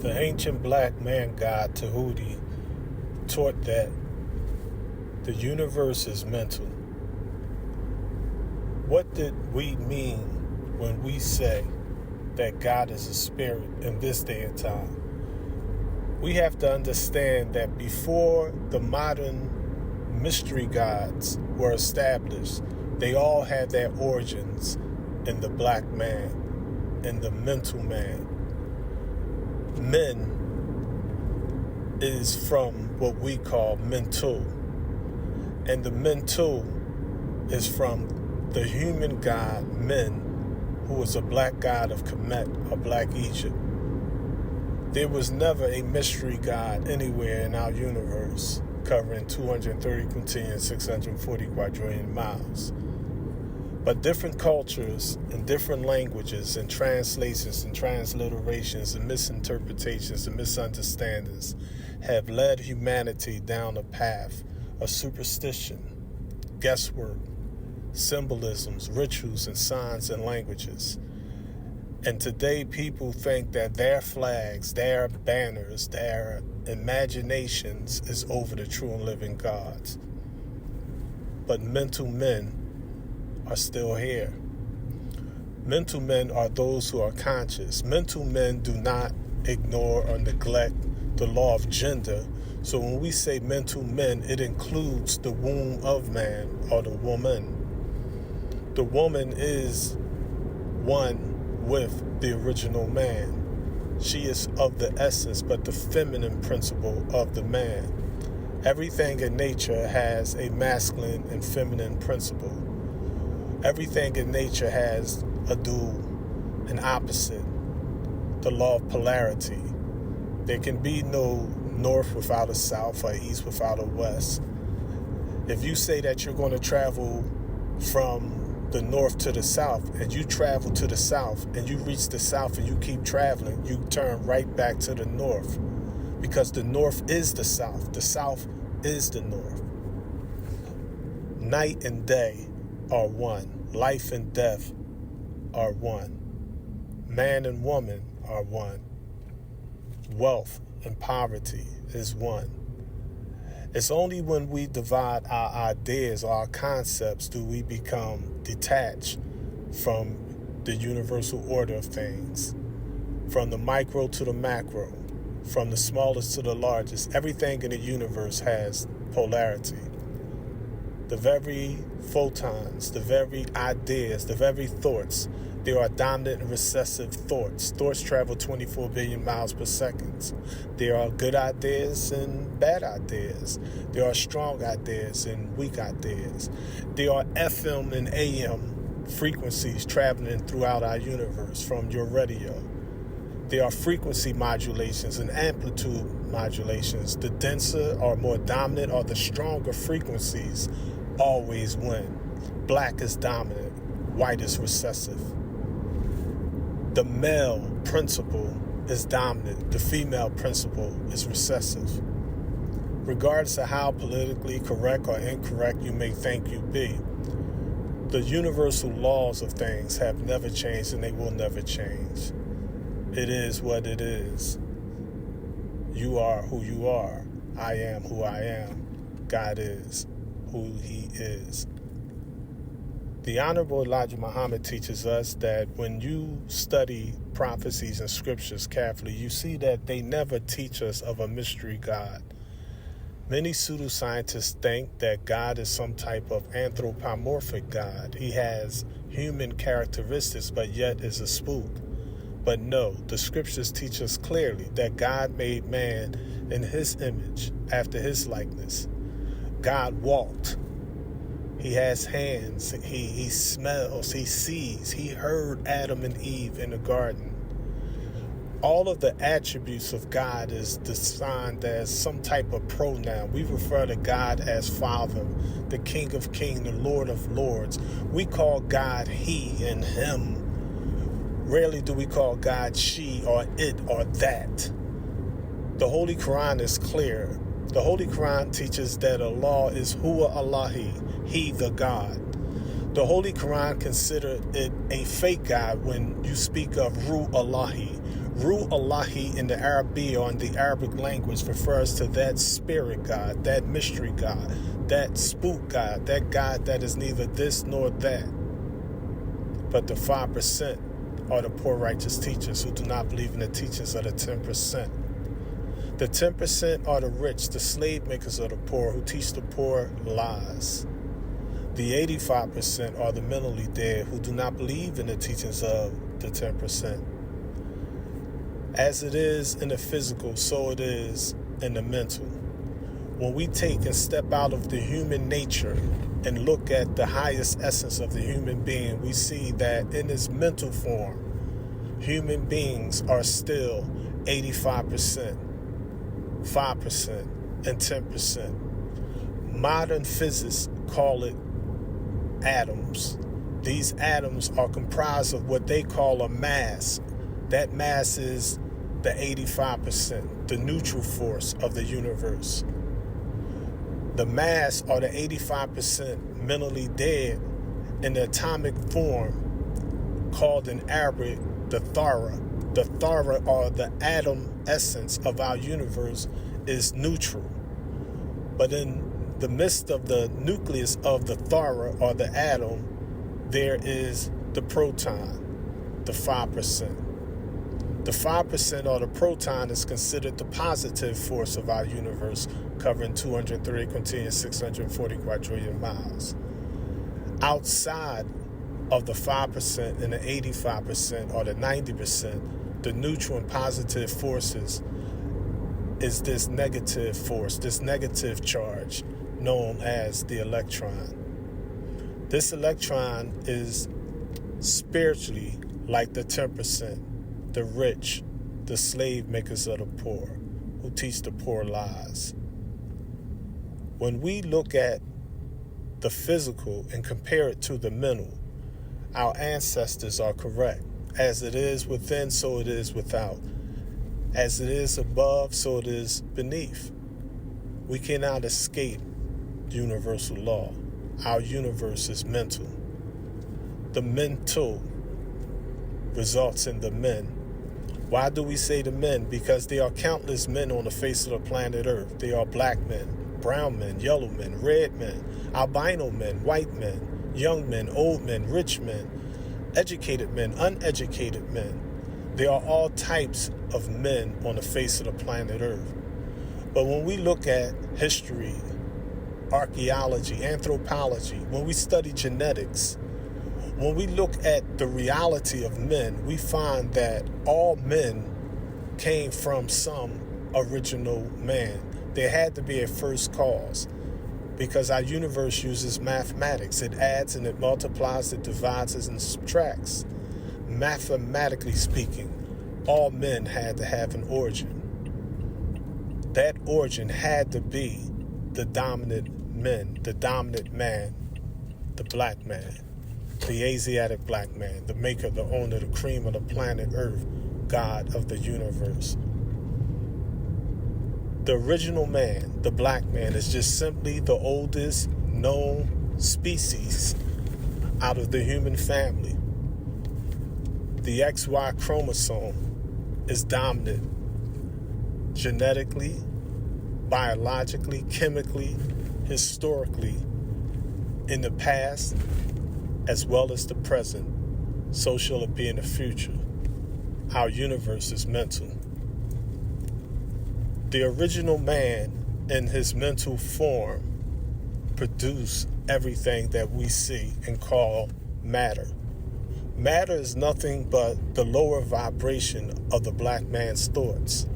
The ancient black man god Tahuti taught that the universe is mental. What did we mean when we say that God is a spirit in this day and time? We have to understand that before the modern mystery gods were established, they all had their origins in the black man, in the mental man. Men is from what we call mental, and the mental is from the human god Men, who was a black god of Kemet, or black Egypt. There was never a mystery god anywhere in our universe covering 230 quintillion, 640 quadrillion miles. But different cultures and different languages and translations and transliterations and misinterpretations and misunderstandings have led humanity down a path of superstition, guesswork, symbolisms, rituals, and signs and languages. And today people think that their flags, their banners, their imaginations is over the true and living gods. But mental men are still here. Mental men are those who are conscious. Mental men do not ignore or neglect the law of gender. So when we say mental men, it includes the womb of man or the woman. The woman is one with the original man. She is of the essence, but the feminine principle of the man. Everything in nature has a masculine and feminine principle. Everything in nature has a dual, an opposite, the law of polarity. There can be no north without a south or east without a west. If you say that you're going to travel from the north to the south, and you travel to the south, and you reach the south and you keep traveling, you turn right back to the north, because the north is the south is the north. Night and day are one. Life and death are one. Man and woman are one. Wealth and poverty is one. It's only when we divide our ideas or our concepts do we become detached from the universal order of things. From the micro to the macro, from the smallest to the largest, everything in the universe has polarity. The very photons, the very ideas, the very thoughts, there are dominant and recessive thoughts. Thoughts travel 24 billion miles per second. There are good ideas and bad ideas. There are strong ideas and weak ideas. There are FM and AM frequencies traveling throughout our universe from your radio. There are frequency modulations and amplitude modulations. The denser or more dominant or the stronger frequencies always win. Black is dominant, white is recessive. The male principle is dominant, the female principle is recessive. Regardless of how politically correct or incorrect you may think you be, the universal laws of things have never changed and they will never change. It is what it is. You are who you are. I am who I am. God is who he is. The Honorable Elijah Muhammad teaches us that when you study prophecies and scriptures carefully, you see that they never teach us of a mystery God. Many pseudoscientists think that God is some type of anthropomorphic God. He has human characteristics, but yet is a spook. But no, the scriptures teach us clearly that God made man in his image, after his likeness. God walked. He has hands. He smells. He sees. He heard Adam and Eve in the garden. All of the attributes of God is defined as some type of pronoun. We refer to God as Father, the King of Kings, the Lord of Lords. We call God he and him. Rarely do we call God she or it or that. The Holy Quran is clear. The Holy Quran teaches that Allah is Huwa Allahi, he the God. The Holy Quran considered it a fake God when you speak of Ru Allahi. Ruh Allahi in the Arabic or in the Arabic language refers to that spirit God, that mystery God, that spook God, that God that is neither this nor that. But the 5% are the poor righteous teachers who do not believe in the teachings of the 10%. The 10% are the rich, the slave makers of the poor who teach the poor lies. The 85% are the mentally dead who do not believe in the teachings of the 10%. As it is in the physical, so it is in the mental. When we take and step out of the human nature and look at the highest essence of the human being, we see that in its mental form, human beings are still 85%, 5%, and 10%. Modern physics call it atoms. These atoms are comprised of what they call a mass. That mass is the 85%, the neutral force of the universe. The mass are the 85% mentally dead in the atomic form called in Arabic the Thara. The Thara, or the atom essence of our universe, is neutral. But in the midst of the nucleus of the Thara, or the atom, there is the proton, the 5%. The 5% or the proton is considered the positive force of our universe, covering 230 quintillion, 640 quadrillion miles. Outside of the 5% and the 85% or the 90%, the neutral and positive forces is this negative force, this negative charge known as the electron. This electron is spiritually like the 10%. The rich, the slave makers of the poor, who teach the poor lies. When we look at the physical and compare it to the mental, our ancestors are correct. As it is within, so it is without. As it is above, so it is beneath. We cannot escape universal law. Our universe is mental. The mental results in the men. Why do we say the men? Because there are countless men on the face of the planet Earth. They are black men, brown men, yellow men, red men, albino men, white men, young men, old men, rich men, educated men, uneducated men. There are all types of men on the face of the planet Earth. But when we look at history, archaeology, anthropology, when we study genetics, when we look at the reality of men, we find that all men came from some original man. There had to be a first cause because our universe uses mathematics. It adds and it multiplies, it divides and subtracts. Mathematically speaking, all men had to have an origin. That origin had to be the dominant men, the dominant man, the black man. The Asiatic black man, the maker, the owner, the cream of the planet Earth, God of the universe. The original man, the black man, is just simply the oldest known species out of the human family. The XY chromosome is dominant genetically, biologically, chemically, historically, in the past, as well as the present, so shall it be in the future. Our universe is mental. The original man in his mental form produced everything that we see and call matter. Matter is nothing but the lower vibration of the black man's thoughts.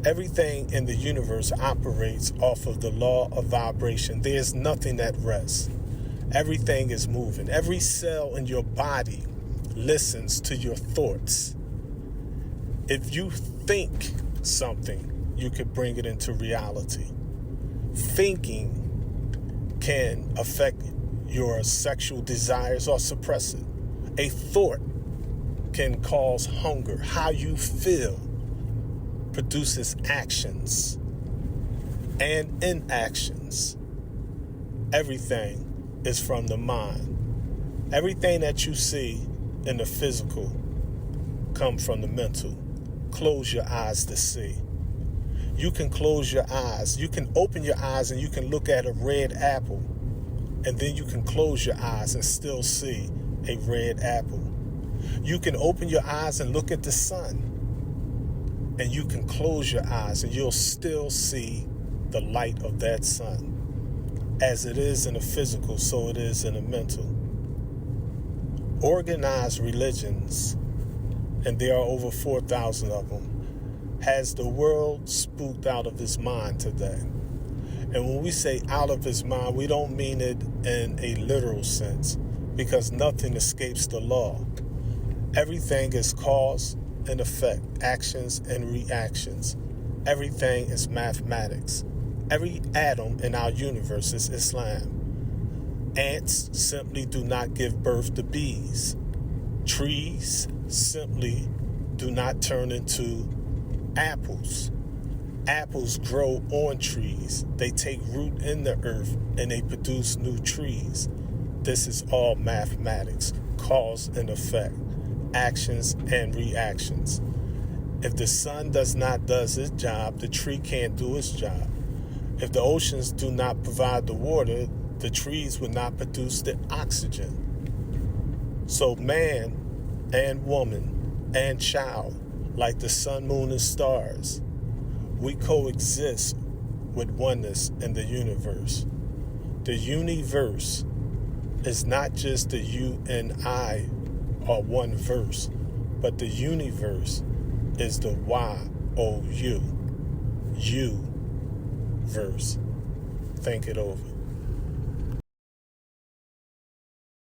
Everything in the universe operates off of the law of vibration. There is nothing at rest. Everything is moving. Every cell in your body listens to your thoughts. If you think something, you could bring it into reality. Thinking can affect your sexual desires or suppress it. A thought can cause hunger. How you feel produces actions and inactions. Everything is from the mind. Everything that you see in the physical come from the mental. Close your eyes to see. You can close your eyes. You can open your eyes and you can look at a red apple. And then you can close your eyes and still see a red apple. You can open your eyes and look at the sun. And you can close your eyes and you'll still see the light of that sun. As it is in the physical, so it is in the mental. Organized religions, and there are over 4,000 of them, has the world spooked out of its mind today. And when we say out of its mind, we don't mean it in a literal sense, because nothing escapes the law. Everything is cause and effect, actions and reactions. Everything is mathematics. Every atom in our universe is Islam. Ants simply do not give birth to bees. Trees simply do not turn into apples. Apples grow on trees. They take root in the earth and they produce new trees. This is all mathematics, cause and effect, actions and reactions. If the sun does its job, the tree can't do its job. If the oceans do not provide the water, the trees would not produce the oxygen. So man and woman and child, like the sun, moon, and stars, we coexist with oneness in the universe. The universe is not just the you and I are one verse, but the universe is the Y-O-U, you verse. Think it over.